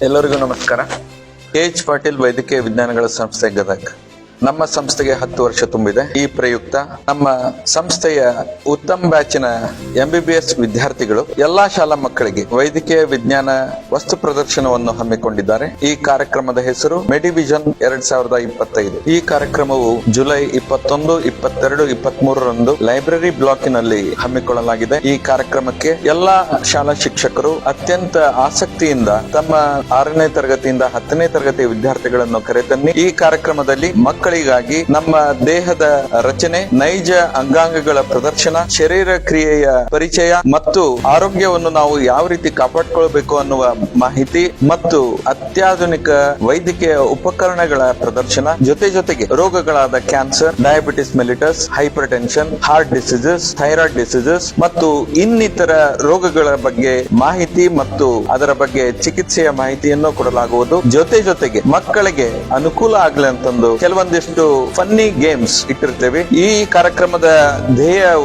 ಎಲ್ಲರಿಗೂ ನಮಸ್ಕಾರ. KH ಪಾಟೀಲ್ ವೈದ್ಯಕೀಯ ವಿಜ್ಞಾನಗಳ ಸಂಸ್ಥೆ ಗದಗ. ನಮ್ಮ ಸಂಸ್ಥೆಗೆ 10 ವರ್ಷ ತುಂಬಿದೆ. ಈ ಪ್ರಯುಕ್ತ ನಮ್ಮ ಸಂಸ್ಥೆಯ ಉತ್ತಮ ಬ್ಯಾಚಿನ MBBS ವಿದ್ಯಾರ್ಥಿಗಳು ಎಲ್ಲಾ ಶಾಲಾ ಮಕ್ಕಳಿಗೆ ವೈದ್ಯಕೀಯ ವಿಜ್ಞಾನ ವಸ್ತು ಪ್ರದರ್ಶನವನ್ನು ಹಮ್ಮಿಕೊಂಡಿದ್ದಾರೆ. ಈ ಕಾರ್ಯಕ್ರಮದ ಹೆಸರು ಮೆಡಿವಿಷನ್ 2025. ಈ ಕಾರ್ಯಕ್ರಮವು ಜುಲೈ 21, 22, 23ರಂದು ಲೈಬ್ರರಿ ಬ್ಲಾಕಿನಲ್ಲಿ ಹಮ್ಮಿಕೊಳ್ಳಲಾಗಿದೆ. ಈ ಕಾರ್ಯಕ್ರಮಕ್ಕೆ ಎಲ್ಲಾ ಶಾಲಾ ಶಿಕ್ಷಕರು ಅತ್ಯಂತ ಆಸಕ್ತಿಯಿಂದ ತಮ್ಮ 6ನೇ ತರಗತಿಯಿಂದ 10ನೇ ತರಗತಿಯ ವಿದ್ಯಾರ್ಥಿಗಳನ್ನು ಕರೆತನ್ನಿ. ಈ ಕಾರ್ಯಕ್ರಮದಲ್ಲಿ ಮಕ್ಕಳಿಗಾಗಿ ನಮ್ಮ ದೇಹದ ರಚನೆ, ನೈಜ ಅಂಗಾಂಗಗಳ ಪ್ರದರ್ಶನ, ಶರೀರ ಕ್ರಿಯೆಯ ಪರಿಚಯ ಮತ್ತು ಆರೋಗ್ಯವನ್ನು ನಾವು ಯಾವ ರೀತಿ ಕಾಪಾಡಿಕೊಳ್ಳಬೇಕು ಅನ್ನುವ ಮಾಹಿತಿ ಮತ್ತು ಅತ್ಯಾಧುನಿಕ ವೈದ್ಯಕೀಯ ಉಪಕರಣಗಳ ಪ್ರದರ್ಶನ, ಜೊತೆಗೆ ರೋಗಗಳಾದ cancer, diabetes mellitus, hypertension, heart diseases, thyroid diseases ಮತ್ತು ಇನ್ನಿತರ ರೋಗಗಳ ಬಗ್ಗೆ ಮಾಹಿತಿ ಮತ್ತು ಅದರ ಬಗ್ಗೆ ಚಿಕಿತ್ಸೆಯ ಮಾಹಿತಿಯನ್ನು ಕೊಡಲಾಗುವುದು. ಜೊತೆಗೆ ಮಕ್ಕಳಿಗೆ ಅನುಕೂಲ ಆಗಲಿ ಅಂತಂದು ಕೆಲವೊಂದಿಷ್ಟು ಫನ್ನಿ ಗೇಮ್ಸ್ ಇಟ್ಟಿರ್ತೇವೆ. ಈ ಕಾರ್ಯಕ್ರಮದ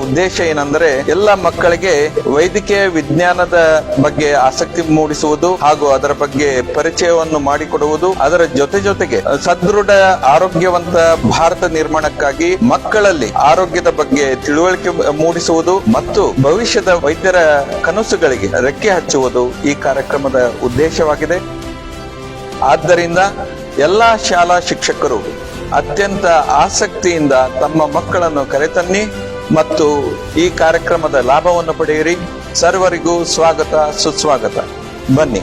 ಉದ್ದೇಶ ಏನಂದ್ರೆ ಎಲ್ಲ ಮಕ್ಕಳಿಗೆ ವೈದ್ಯಕೀಯ ವಿಜ್ಞಾನದ ಬಗ್ಗೆ ಆಸಕ್ತಿ ಮೂಡಿಸುವುದು ಹಾಗೂ ಅದರ ಬಗ್ಗೆ ಪರಿಚಯವನ್ನು ಮಾಡಿಕೊಡುವುದು. ಅದರ ಜೊತೆಗೆ ಸದೃಢ ಆರೋಗ್ಯವಂತ ಭಾರತ ನಿರ್ಮಾಣಕ್ಕಾಗಿ ಮಕ್ಕಳಲ್ಲಿ ಆರೋಗ್ಯದ ಬಗ್ಗೆ ತಿಳುವಳಿಕೆ ಮೂಡಿಸುವುದು ಮತ್ತು ಭವಿಷ್ಯದ ವೈದ್ಯರ ಕನಸುಗಳಿಗೆ ರೆಕ್ಕೆ ಹಚ್ಚುವುದು ಈ ಕಾರ್ಯಕ್ರಮದ ಉದ್ದೇಶವಾಗಿದೆ. ಆದ್ದರಿಂದ ಎಲ್ಲಾ ಶಾಲಾ ಶಿಕ್ಷಕರು ಅತ್ಯಂತ ಆಸಕ್ತಿಯಿಂದ ತಮ್ಮ ಮಕ್ಕಳನ್ನು ಕರೆತನ್ನಿ ಮತ್ತು ಈ ಕಾರ್ಯಕ್ರಮದ ಲಾಭವನ್ನು ಪಡೆಯಿರಿ. ಸರ್ವರಿಗೂ ಸ್ವಾಗತ, ಸುಸ್ವಾಗತ. ಬನ್ನಿ.